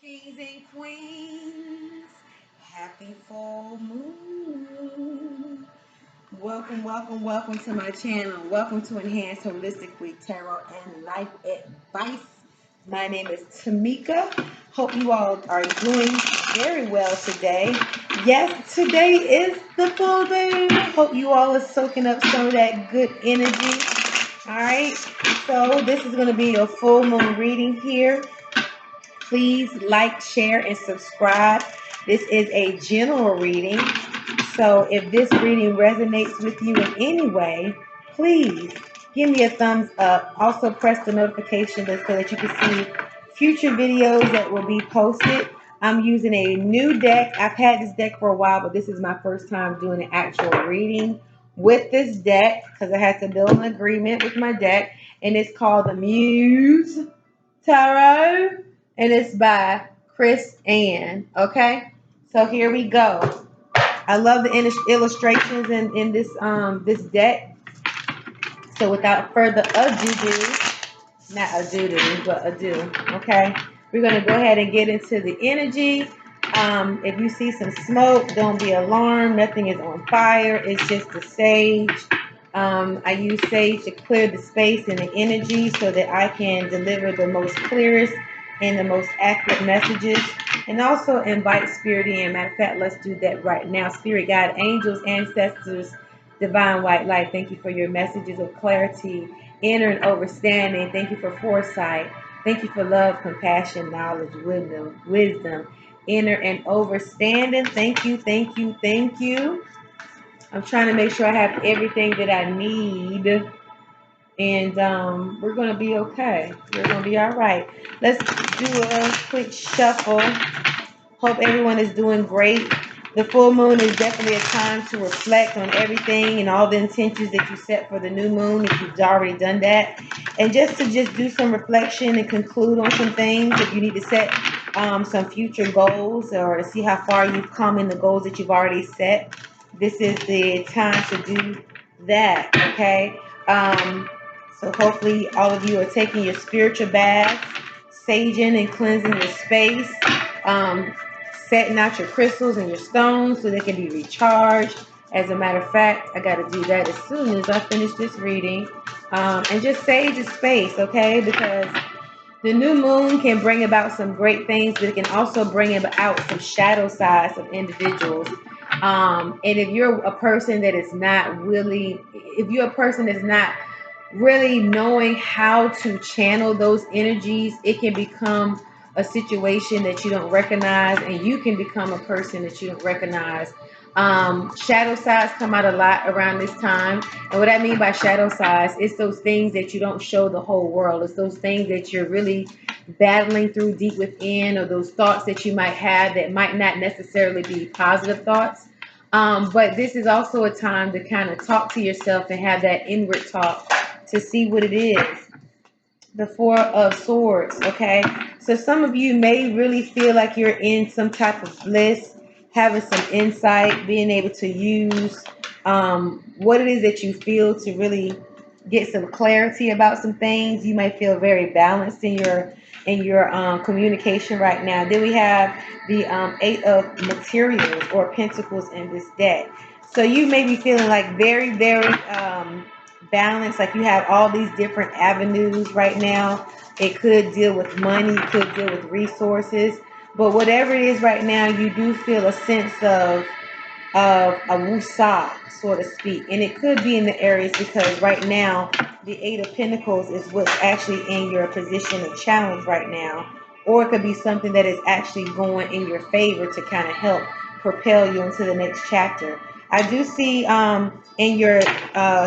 Kings and queens, happy full moon. Welcome to my channel. Welcome to Enhanced Holistically Tarot and Life Advice. My name is Tameka. Hope you all are doing very well today. Yes, today is the full moon. Hope you all are soaking up some of that good energy. All right, so this is going to be your full moon reading here. Please like, share, and subscribe. This is a general reading. So if this reading resonates with you in any way, please give me a thumbs up. Also press the notification bell so that you can see future videos that will be posted. I'm using a new deck. I've had this deck for a while, but this is my first time doing an actual reading with this deck because I had to build an agreement with my deck. And it's called the Muse Tarot, and it's by Chris Ann. Okay, so here we go. I love the illustrations in this deck. So without further ado, not ado, but ado. Okay, we're gonna go ahead and get into the energy. If you see some smoke, don't be alarmed. Nothing is on fire. It's just the sage. I use sage to clear the space and the energy so that I can deliver the most clearest and the most accurate messages. And also invite spirit in. Matter of fact, let's do that right now. Spirit guide, angels, ancestors, divine white light. Thank you for your messages of clarity, inner and overstanding. Thank you for foresight. Thank you for love, compassion, knowledge, wisdom, inner and overstanding. Thank you, thank you, thank you. I'm trying to make sure I have everything that I need. And we're going to be okay. We're going to be all right. Let's do a quick shuffle. Hope everyone is doing great. The full moon is definitely a time to reflect on everything and all the intentions that you set for the new moon if you've already done that. And just to do some reflection and conclude on some things if you need to set some future goals or to see how far you've come in the goals that you've already set. This is the time to do that, okay? So hopefully all of you are taking your spiritual baths, saging and cleansing your space, setting out your crystals and your stones so they can be recharged. As a matter of fact, I got to do that as soon as I finish this reading. And just sage the space, okay? Because the new moon can bring about some great things, but it can also bring about some shadow sides of individuals. And if you're a person that is not really, if you're a person that's not really knowing how to channel those energies, it can become a situation that you don't recognize, and you can become a person that you don't recognize. Shadow sides come out a lot around this time. And what I mean by shadow sides, it's those things that you don't show the whole world. It's those things that you're really battling through deep within, or those thoughts that you might have that might not necessarily be positive thoughts. But this is also a time to kind of talk to yourself and have that inward talk to see what it is. The Four of Swords, okay? So some of you may really feel like you're in some type of bliss, having some insight, being able to use what it is that you feel to really get some clarity about some things. You might feel very balanced in your communication right now. Then we have the Eight of Materials or Pentacles in this deck. So you may be feeling like very balance, like you have all these different avenues right now. It could deal with money, it could deal with resources, but whatever it is right now, you do feel a sense of a woosah, so to speak. And it could be in the areas because right now the Eight of Pentacles is what's actually in your position of challenge right now, or it could be something that is actually going in your favor to kind of help propel you into the next chapter. I do see in your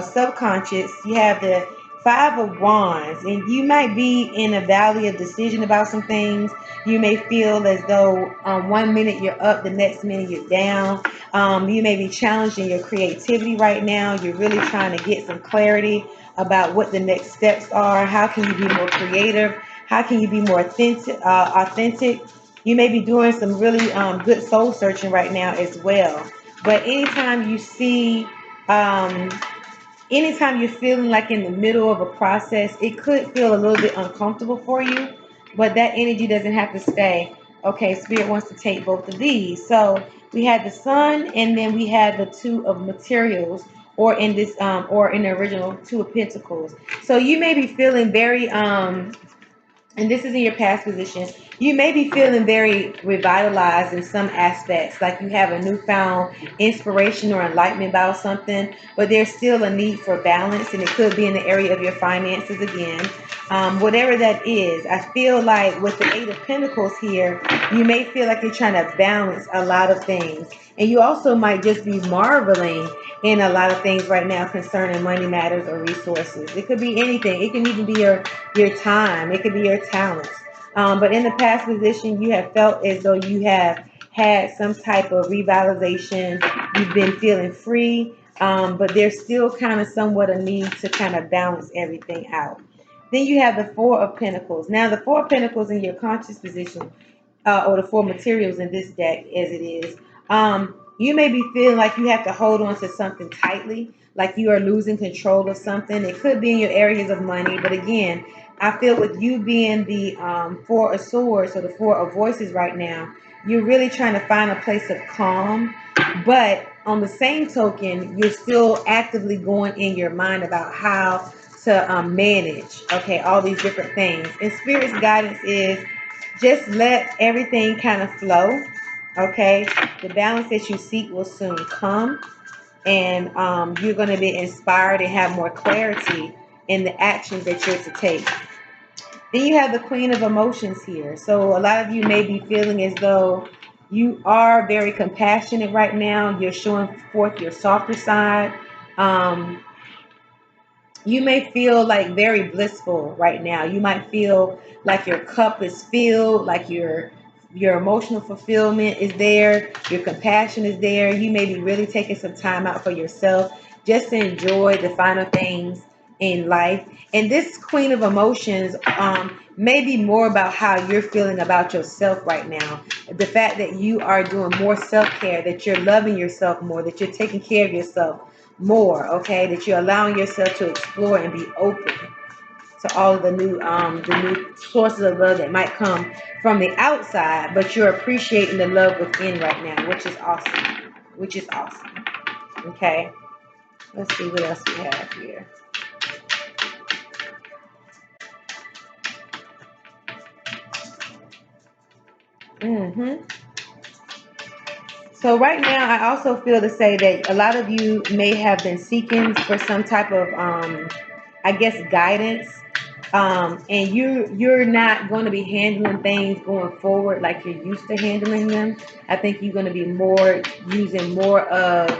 subconscious, you have the Five of Wands, and you might be in a valley of decision about some things. You may feel as though 1 minute you're up, the next minute you're down. You may be challenged in your creativity right now. You're really trying to get some clarity about what the next steps are. How can you be more creative? How can you be more authentic? You may be doing some really good soul searching right now as well. But anytime you see, anytime you're feeling like in the middle of a process, it could feel a little bit uncomfortable for you, but that energy doesn't have to stay. Okay, Spirit wants to take both of these. So we had the Sun, and then we had the Two of Materials, or in this, or in the original Two of Pentacles. So you may be feeling very and this is in your past position, you may be feeling very revitalized in some aspects, like you have a newfound inspiration or enlightenment about something, but there's still a need for balance, and it could be in the area of your finances again. Whatever that is, I feel like with the Eight of Pentacles here, you may feel like you're trying to balance a lot of things. And you also might just be marveling in a lot of things right now concerning money matters or resources. It could be anything. It can even be your time. It could be your talents. But in the past position, you have felt as though you have had some type of revitalization. You've been feeling free, but there's still kind of somewhat a need to kind of balance everything out. Then you have the Four of Pentacles. Now, the Four of Pentacles in your conscious position, or the four materials in this deck as it is, you may be feeling like you have to hold on to something tightly, like you are losing control of something. It could be in your areas of money, but again, I feel with you being the Four of Swords or the Four of Voices right now, you're really trying to find a place of calm, but on the same token, you're still actively going in your mind about how to manage, okay, all these different things. And Spirit's guidance is just let everything kind of flow, okay? The balance that you seek will soon come, and you're going to be inspired and have more clarity in the actions that you're to take. Then you have the Queen of Emotions here. So a lot of you may be feeling as though you are very compassionate right now. You're showing forth your softer side. Um, you may feel like very blissful right now. You might feel like your cup is filled, like your emotional fulfillment is there, your compassion is there. You may be really taking some time out for yourself just to enjoy the finer things in life. And this Queen of Emotions may be more about how you're feeling about yourself right now. The fact that you are doing more self-care, that you're loving yourself more, that you're taking care of yourself more, okay, that you're allowing yourself to explore and be open to all of the new sources of love that might come from the outside, but you're appreciating the love within right now, which is awesome. Which is awesome. Okay. Let's see what else we have here. Mm-hmm. So right now, I also feel to say that a lot of you may have been seeking for some type of, I guess, guidance, and you're not going to be handling things going forward like you're used to handling them. I think you're going to be more using more of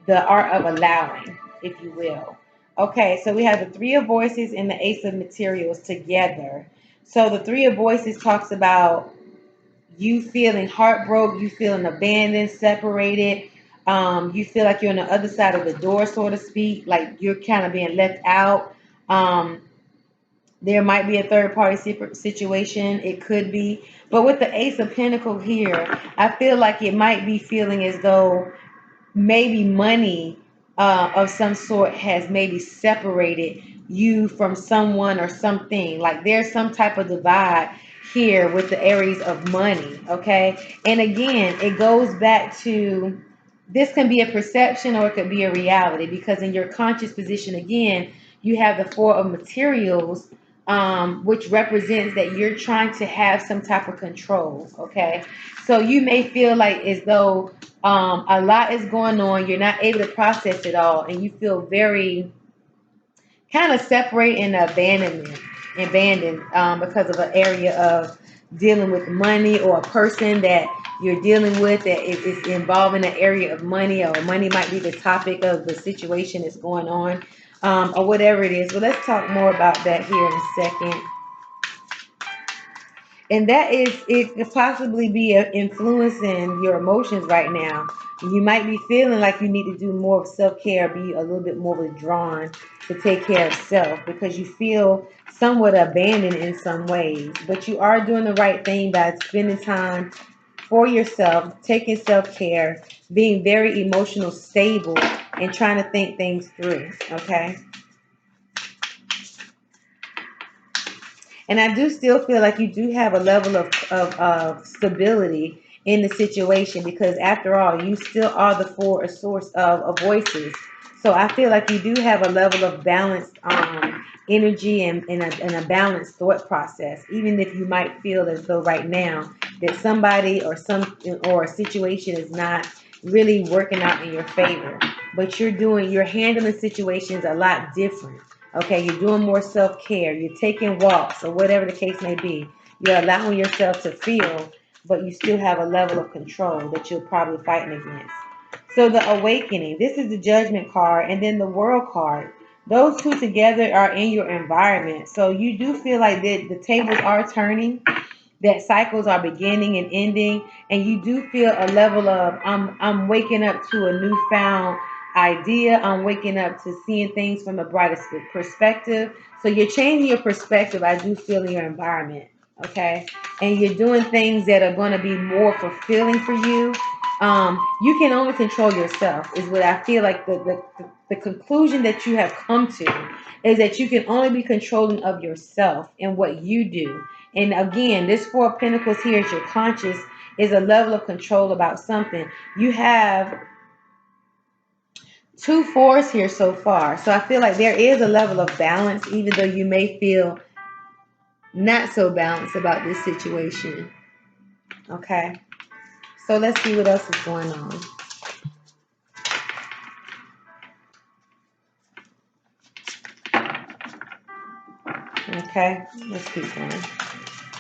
the art of allowing, if you will. Okay, so we have the Three of Voices and the Ace of Materials together. So the Three of Voices talks about you feeling heartbroken, you feeling abandoned, separated. You feel like you're on the other side of the door, so to speak, like you're kind of being left out. Um, there might be a third party situation. It could be. But with the Ace of Pentacles here, I feel like it might be feeling as though maybe money of some sort has maybe separated you from someone or something. Like there's some type of divide here with the areas of money, okay? And again, it goes back to this can be a perception or it could be a reality, because in your conscious position, again, you have the Four of Materials, which represents that you're trying to have some type of control, okay? So you may feel like as though a lot is going on, you're not able to process it all, and you feel very kind of separate and abandoned because of an area of dealing with money, or a person that you're dealing with that is involved in an area of money, or money might be the topic of the situation that's going on, or whatever it is. But let's talk more about that here in a second. And that is, it could possibly be influencing your emotions right now. You might be feeling like you need to do more of self-care, be a little bit more withdrawn to take care of self, because you feel somewhat abandoned in some ways. But you are doing the right thing by spending time for yourself, taking self-care, being very emotional stable, and trying to think things through, okay? And I do still feel like you do have a level of stability in the situation, because after all, you still are the for a source of voices. So I feel like you do have a level of balanced energy and a balanced thought process, even if you might feel as though right now that somebody or a situation is not really working out in your favor. But you're handling situations a lot different. Okay, you're doing more self-care, you're taking walks, or whatever the case may be. You're allowing yourself to feel, but you still have a level of control that you're probably fighting against. So the awakening, this is the judgment card, and then the world card. Those two together are in your environment. So you do feel like that the tables are turning, that cycles are beginning and ending, and you do feel a level of I'm waking up to a newfound idea. I'm waking up to seeing things from a brighter perspective. So you're changing your perspective, I do feel, in your environment. Okay, and you're doing things that are going to be more fulfilling for you. You can only control yourself, is what I feel like. The conclusion that you have come to is that you can only be controlling of yourself and what you do. And again, this Four of Pentacles here is your conscious, is a level of control about something. You have two fours here so far. So I feel like there is a level of balance, even though you may feel not so balanced about this situation. Okay. So let's see what else is going on. Okay. Let's keep going.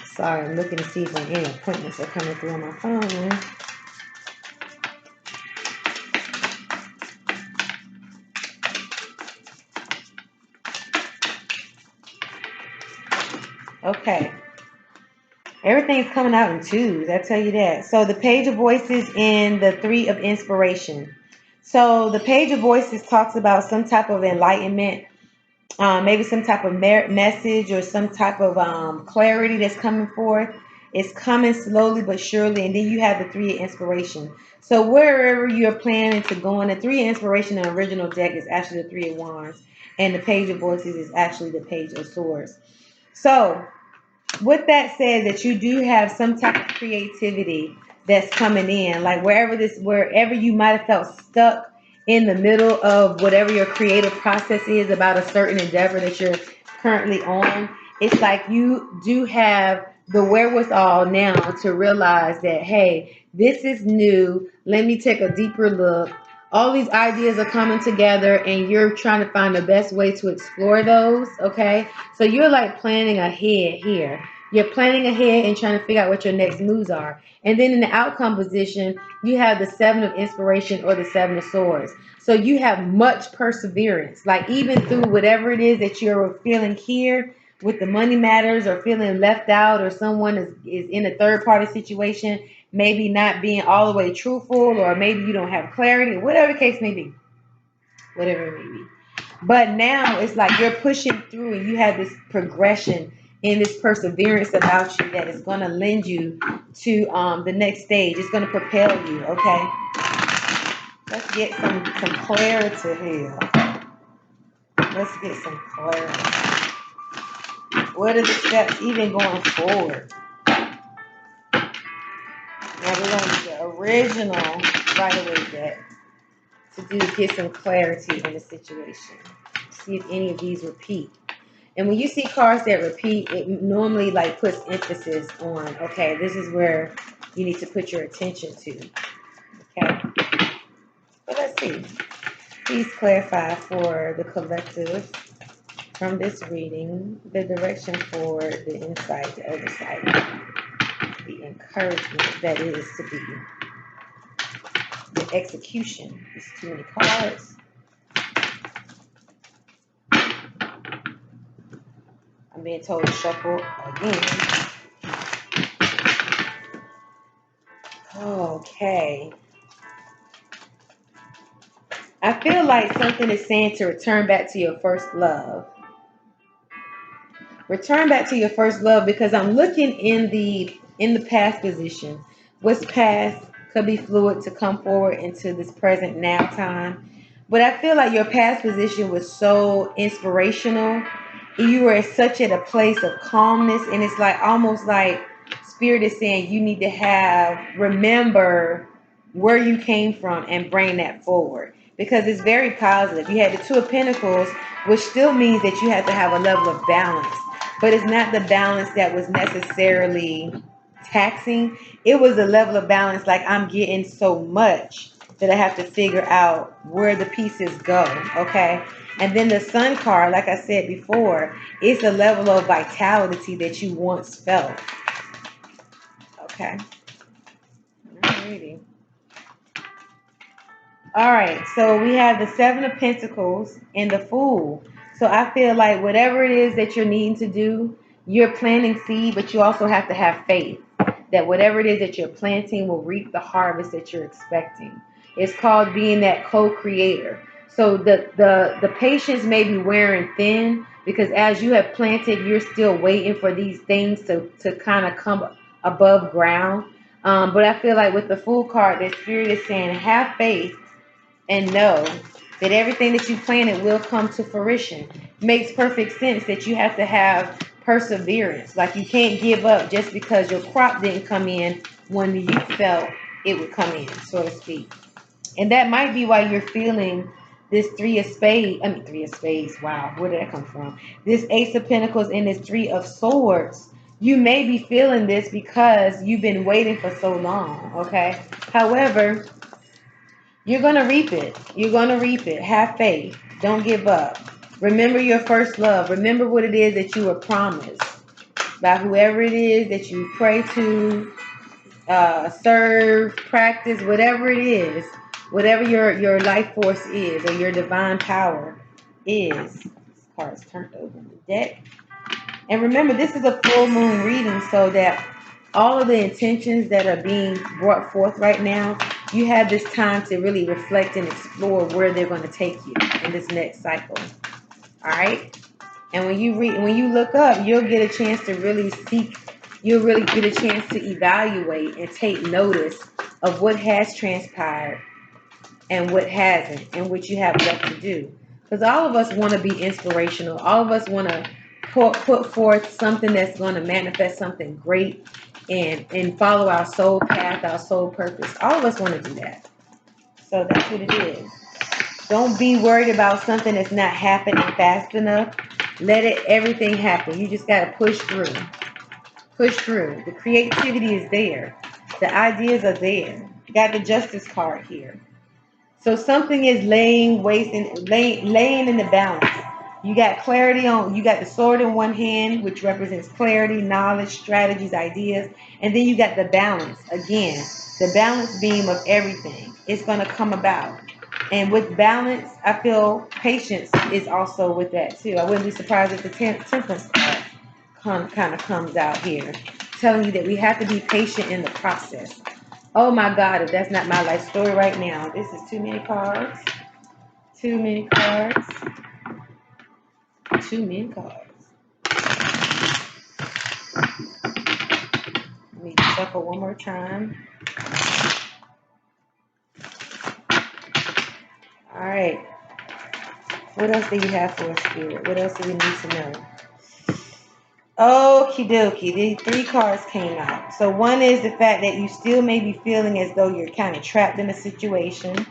Sorry, I'm looking to see if any appointments are coming through on my phone. Okay. Everything's coming out in twos, I tell you that. So the Page of Voices and the Three of Inspiration. So the Page of Voices talks about some type of enlightenment, maybe some type of message or some type of clarity that's coming forth. It's coming slowly but surely. And then you have the Three of Inspiration. So wherever you're planning to go in, the Three of Inspiration in the original deck is actually the Three of Wands. And the Page of Voices is actually the Page of Swords. So with that said, that you do have some type of creativity that's coming in, like wherever you might have felt stuck in the middle of whatever your creative process is about a certain endeavor that you're currently on. It's like you do have the wherewithal now to realize that, hey, this is new, let me take a deeper look. All these ideas are coming together and you're trying to find the best way to explore those. Okay, so you're like planning ahead here. You're planning ahead and trying to figure out what your next moves are. And then in the outcome position, you have the Seven of Inspiration or the Seven of Swords. So you have much perseverance. Like even through whatever it is that you're feeling here with the money matters, or feeling left out, or someone is in a third party situation, maybe not being all the way truthful, or maybe you don't have clarity, whatever the case may be. Whatever it may be. But now it's like you're pushing through and you have this progression and this perseverance about you that is going to lend you to the next stage. It's going to propel you, okay? Let's get some clarity here. Let's get some clarity. What are the steps even going forward? Now we're going to the original Rider-Waite deck to get some clarity in the situation. See if any of these repeat. And when you see cards that repeat, it normally like puts emphasis on, okay, this is where you need to put your attention to. Okay. But let's see. Please clarify for the collective from this reading the direction for the insight, the oversight, the encouragement that is to be, the execution. It's too many cards. I'm being told to shuffle again. Okay. I feel like something is saying to return back to your first love. Return back to your first love, because I'm looking in the past position. What's past could be fluid to come forward into this present now time. But I feel like your past position was so inspirational you are such at a place of calmness, and it's like almost like spirit is saying you need to remember where you came from and bring that forward, because it's very positive. You had the Two of Pentacles, which still means that you have to have a level of balance, but it's not the balance that was necessarily taxing. It was a level of balance like I'm getting so much that I have to figure out where the pieces go. Okay. And then the Sun card, like I said before, it's a level of vitality that you once felt. Okay. Alrighty. All right. So we have the Seven of Pentacles and the Fool. So I feel like whatever it is that you're needing to do, you're planting seed, but you also have to have faith that whatever it is that you're planting will reap the harvest that you're expecting. It's called being that co-creator. So the patience may be wearing thin, because as you have planted, you're still waiting for these things to kind of come above ground. But I feel like with the Fool card, the spirit is saying have faith and know that everything that you planted will come to fruition. Makes perfect sense that you have to have perseverance. Like you can't give up just because your crop didn't come in when you felt it would come in, so to speak. And that might be why you're feeling this Three of Spades. Wow, where did that come from? This Ace of Pentacles and this Three of Swords. You may be feeling this because you've been waiting for so long, okay? However, you're going to reap it. You're going to reap it. Have faith. Don't give up. Remember your first love. Remember what it is that you were promised by whoever it is that you pray to, serve, practice, whatever it is, whatever your life force is or your divine power is. This card's turned over in the deck. And remember, this is a full moon reading, so that all of the intentions that are being brought forth right now, you have this time to really reflect and explore where they're going to take you in this next cycle. All right. And when you look up, you'll get a chance to really seek. You'll really get a chance to evaluate and take notice of what has transpired and what hasn't, and what you have left to do. Because all of us want to be inspirational. All of us want to put forth something that's going to manifest something great and follow our soul path, our soul purpose. All of us want to do that. So that's what it is. Don't be worried about something that's not happening fast enough. Let everything happen. You just got to push through. Push through. The creativity is there. The ideas are there. You got the Justice card here. So something is laying in the balance. You got clarity you got the sword in one hand, which represents clarity, knowledge, strategies, ideas. And then you got the balance. Again, the balance beam of everything. It's going to come about. And with balance, I feel patience is also with that too. I wouldn't be surprised if the Temperance card kind of comes out here, telling you that we have to be patient in the process. Oh my God, if that's not my life story right now. This is too many cards. Too many cards. Too many cards. Let me shuffle one more time. All right. What else do you have for us, Spirit? What else do we need to know? Okie dokie. These three cards came out. So one is the fact that you still may be feeling as though you're kind of trapped in a situation.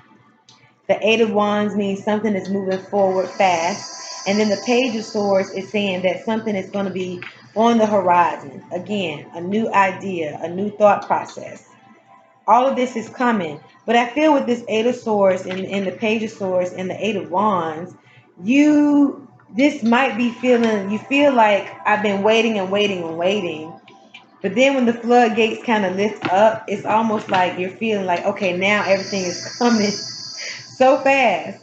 The Eight of Wands means something is moving forward fast. And then the Page of Swords is saying that something is going to be on the horizon. Again, a new idea, a new thought process. All of this is coming. But I feel with this Eight of Swords and the Page of Swords and the Eight of Wands, this might be you feel like I've been waiting and waiting and waiting. But then when the floodgates kind of lift up, it's almost like you're feeling like, okay, now everything is coming so fast.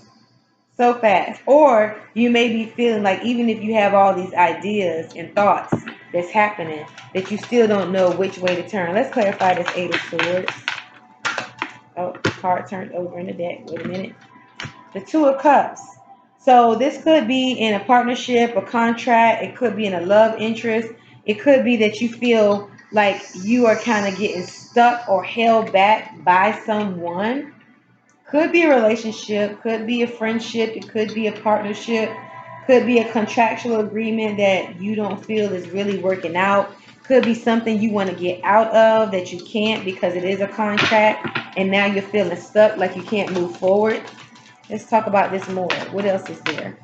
So fast. Or you may be feeling like even if you have all these ideas and thoughts that's happening, that you still don't know which way to turn. Let's clarify this Eight of Swords. Oh, the card turned over in the deck. Wait a minute. The Two of Cups. So this could be in a partnership, a contract. It could be in a love interest. It could be that you feel like you are kind of getting stuck or held back by someone. Could be a relationship, could be a friendship, it could be a partnership, Could be a contractual agreement that you don't feel is really working out. Could be something you want to get out of that you can't because it is a contract and now you're feeling stuck like you can't move forward. Let's talk about this more. What else is there?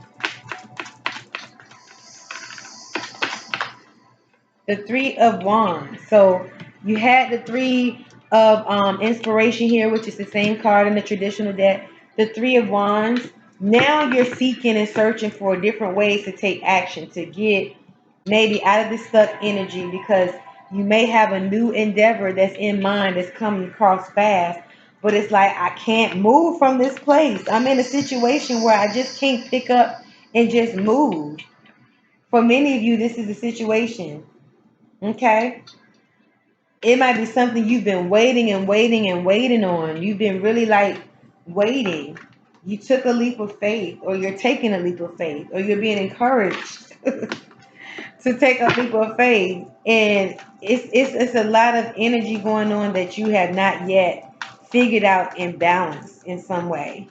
The Three of Wands. So you had the Three of Inspiration here, which is the same card in the traditional deck. The Three of Wands. Now you're seeking and searching for different ways to take action to get maybe out of this stuck energy because you may have a new endeavor that's in mind that's coming across fast. But it's like, I can't move from this place. I'm in a situation where I just can't pick up and just move. For many of you, this is the situation. Okay? It might be something you've been waiting and waiting and waiting on. You've been really like waiting. You took a leap of faith, or you're taking a leap of faith, or you're being encouraged to take a leap of faith. And it's a lot of energy going on that you have not yet figured out and balanced in some way.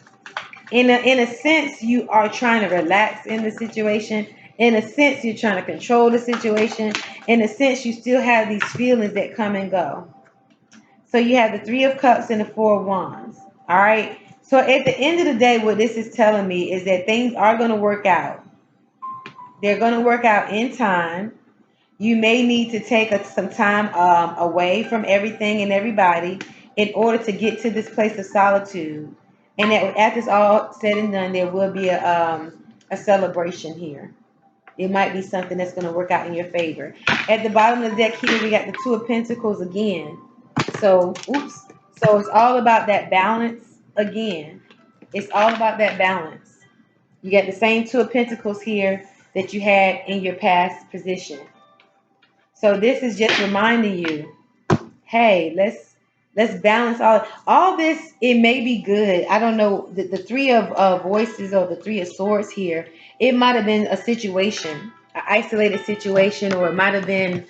In a sense, you are trying to relax in the situation. In a sense, you're trying to control the situation. In a sense, you still have these feelings that come and go. So you have the Three of Cups and the Four of Wands. All right. So at the end of the day, what this is telling me is that things are going to work out. They're going to work out in time. You may need to take some time away from everything and everybody in order to get to this place of solitude. And after it's all said and done, there will be a celebration here. It might be something that's going to work out in your favor. At the bottom of the deck here, we got the Two of Pentacles again. So, oops. So it's all about that balance again. It's all about that balance. You got the same Two of Pentacles here that you had in your past position. So this is just reminding you, hey, let's balance all this. It may be good. I don't know, the Three of Voices or the Three of Swords here. It might have been a situation, an isolated situation, or it might have been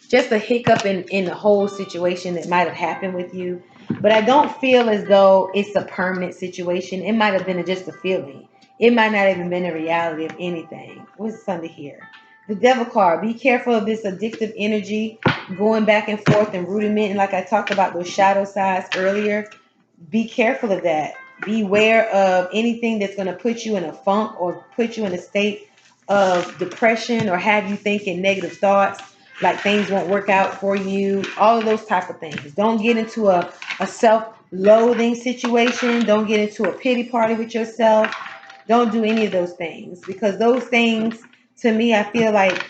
just a hiccup in the whole situation that might have happened with you. But I don't feel as though it's a permanent situation. It might have been just a feeling. It might not even been a reality of anything. What's under here? The Devil card. Be careful of this addictive energy going back and forth and rudiment. And like I talked about those shadow sides earlier, be careful of that. Beware of anything that's going to put you in a funk or put you in a state of depression or have you thinking negative thoughts like things won't work out for you. All of those type of things. Don't get into a self-loathing situation. Don't get into a pity party with yourself. Don't do any of those things because those things, to me, I feel like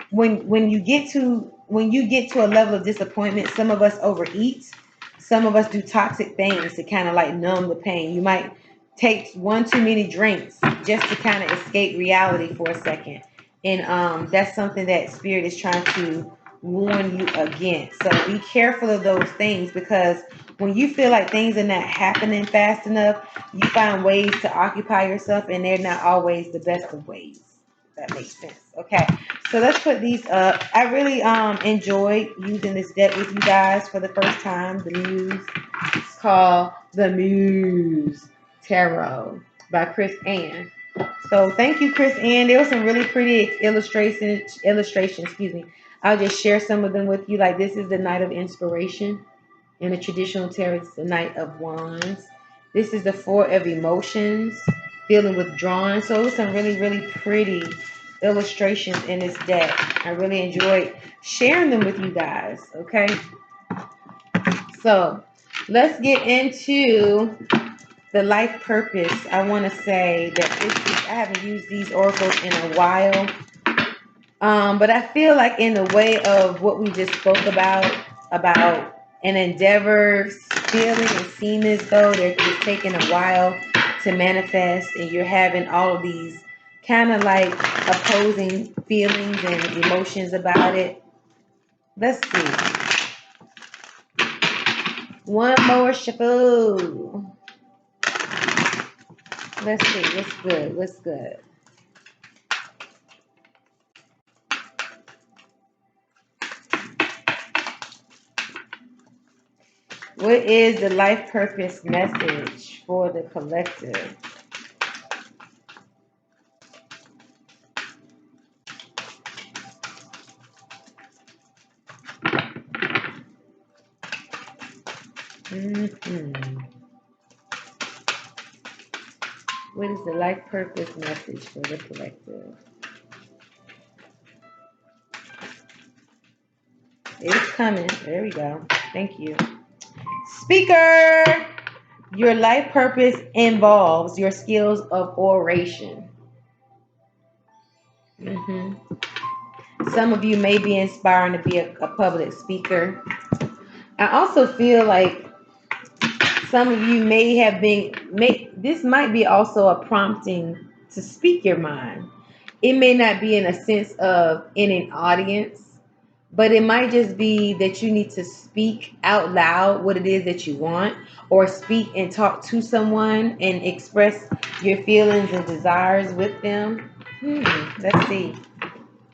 when you get to a level of disappointment, some of us overeat, some of us do toxic things to kind of like numb the pain. You might take one too many drinks just to kind of escape reality for a second, and that's something that spirit is trying to warn you against. So be careful of those things because when you feel like things are not happening fast enough, you find ways to occupy yourself, and they're not always the best of ways. That makes sense. Okay, so let's put these up. I really enjoyed using this deck with you guys for the first time. The Muse. It's called The Muse Tarot by Chris Ann. So thank you, Chris Ann. There were some really pretty illustrations. Excuse me. I'll just share some of them with you. Like this is the Knight of Inspiration. In the traditional tarot, it's the Knight of Wands. This is the Four of Emotions, feeling withdrawn. So it was some really, really pretty illustrations in this deck. I really enjoyed sharing them with you guys. Okay. So let's get into the life purpose. I want to say that I haven't used these oracles in a while. But I feel like in the way of what we just spoke about an endeavor, feeling and seeming as though it's taking a while to manifest, and you're having all of these kind of like opposing feelings and emotions about it. Let's see. One more shuffle. Let's see. What's good? What's good? What is the life purpose message for the collective? Mm-hmm. What is the life purpose message for the collective? It's coming. There we go. Thank you. Speaker, your life purpose involves your skills of oration. hmm Some of you may be inspiring to be a public speaker. I also feel like some of you may have this might be also a prompting to speak your mind. It may not be in a sense of in an audience, but it might just be that you need to speak out loud what it is that you want, or speak and talk to someone and express your feelings and desires with them. Let's see.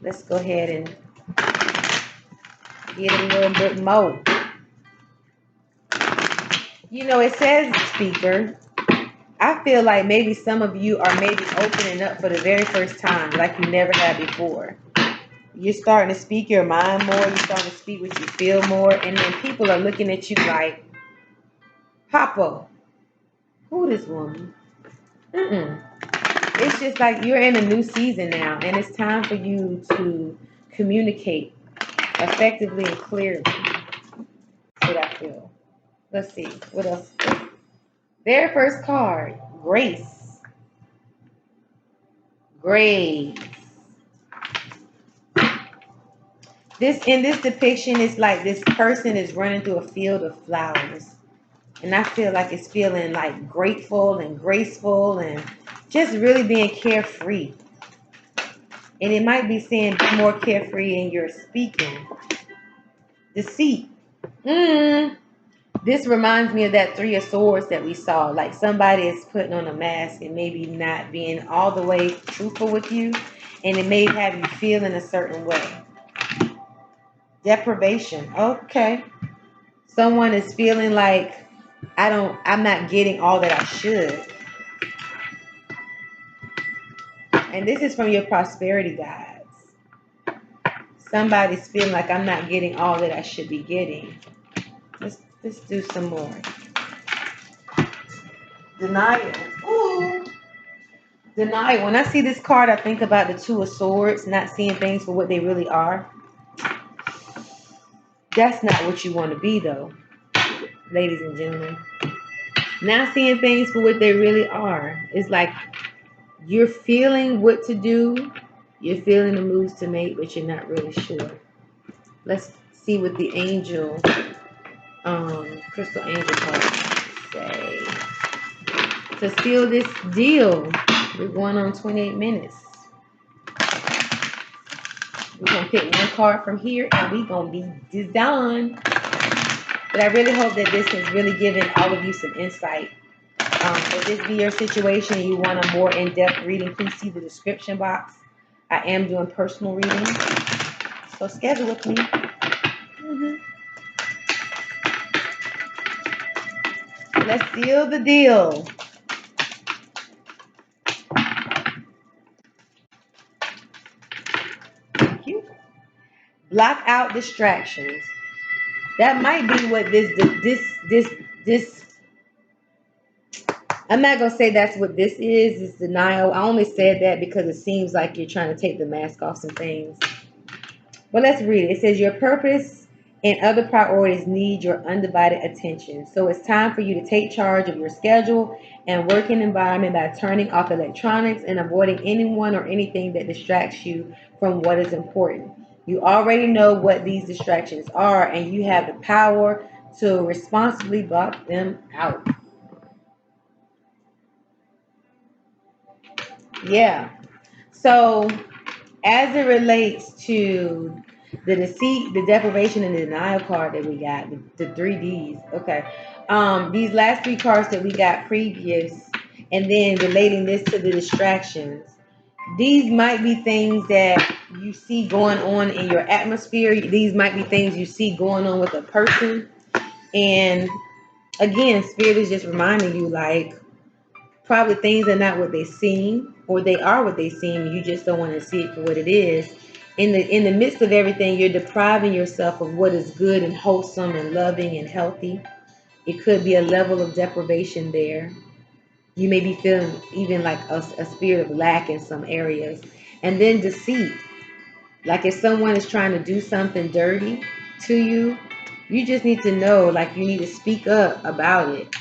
Let's go ahead and get a little bit more. It says speaker. I feel like maybe some of you are maybe opening up for the very first time, like you never had before. You're starting to speak your mind more. You're starting to speak what you feel more. And then people are looking at you like, Papa, who this woman? It's just like you're in a new season now. And it's time for you to communicate effectively and clearly. That's what I feel. Let's see. What else? Very first card. Grace. Grace. In this depiction, it's like this person is running through a field of flowers. And I feel like it's feeling like grateful and graceful and just really being carefree. And it might be saying be more carefree in your speaking. Deceit. This reminds me of that Three of Swords that we saw. Like somebody is putting on a mask and maybe not being all the way truthful with you. And it may have you feel in a certain way. Deprivation. Okay. Someone is feeling like I'm not getting all that I should. And this is from your prosperity guides. Somebody's feeling like I'm not getting all that I should be getting. Let's do some more. Denial. Ooh. Denial. When I see this card, I think about the Two of Swords, not seeing things for what they really are. That's not what you want to be, though, ladies and gentlemen. Not seeing things for what they really are. It's like you're feeling what to do, you're feeling the moves to make, but you're not really sure. Let's see what the angel, crystal angel cards say. To seal this deal, we're going on 28 minutes. We're going to pick one card from here and we're going to be done. But I really hope that this has really given all of you some insight. If this be your situation and you want a more in-depth reading, please see the description box. I am doing personal readings, so schedule with me. Let's seal the deal. Thank you. Block out distractions. That might be what this. I'm not gonna say that's what this is. It's denial. I only said that because it seems like you're trying to take the mask off some things. But let's read it. It says your purpose and other priorities need your undivided attention. So it's time for you to take charge of your schedule and working environment by turning off electronics and avoiding anyone or anything that distracts you from what is important. You already know what these distractions are, and you have the power to responsibly block them out. Yeah. So as it relates to the deceit, the deprivation, and the denial card that we got, the 3Ds. Okay. These last three cards that we got previous, and then relating this to the distractions. These might be things that you see going on in your atmosphere. These might be things you see going on with a person. And again, Spirit is just reminding you, like, probably things are not what they seem, or they are what they seem. You just don't want to see it for what it is. In the midst of everything, you're depriving yourself of what is good and wholesome and loving and healthy. It could be a level of deprivation there. You may be feeling even like a spirit of lack in some areas. And then deceit. Like if someone is trying to do something dirty to you, you just need to know, like you need to speak up about it.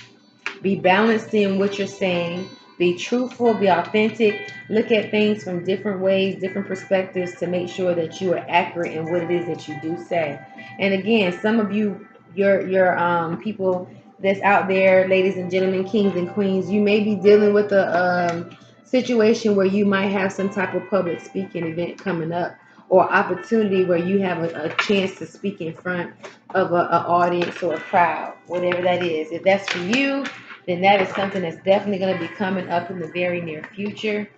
Be balanced in what you're saying. Be truthful, be authentic. Look at things from different ways, different perspectives to make sure that you are accurate in what it is that you do say. And again, some of you, your people that's out there, ladies and gentlemen, kings and queens, you may be dealing with a situation where you might have some type of public speaking event coming up, or opportunity where you have a chance to speak in front of an audience or a crowd, whatever that is. If that's for you, then that is something that's definitely going to be coming up in the very near future.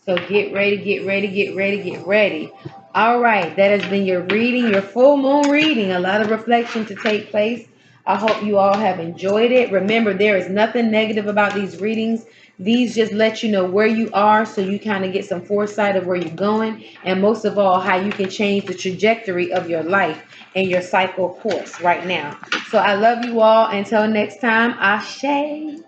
So get ready, get ready, get ready, get ready. All right, that has been your reading, your full moon reading. A lot of reflection to take place. I hope you all have enjoyed it. Remember, there is nothing negative about these readings. These just let you know where you are so you kind of get some foresight of where you're going, and most of all, how you can change the trajectory of your life and your cycle course right now. So I love you all. Until next time, Ashe.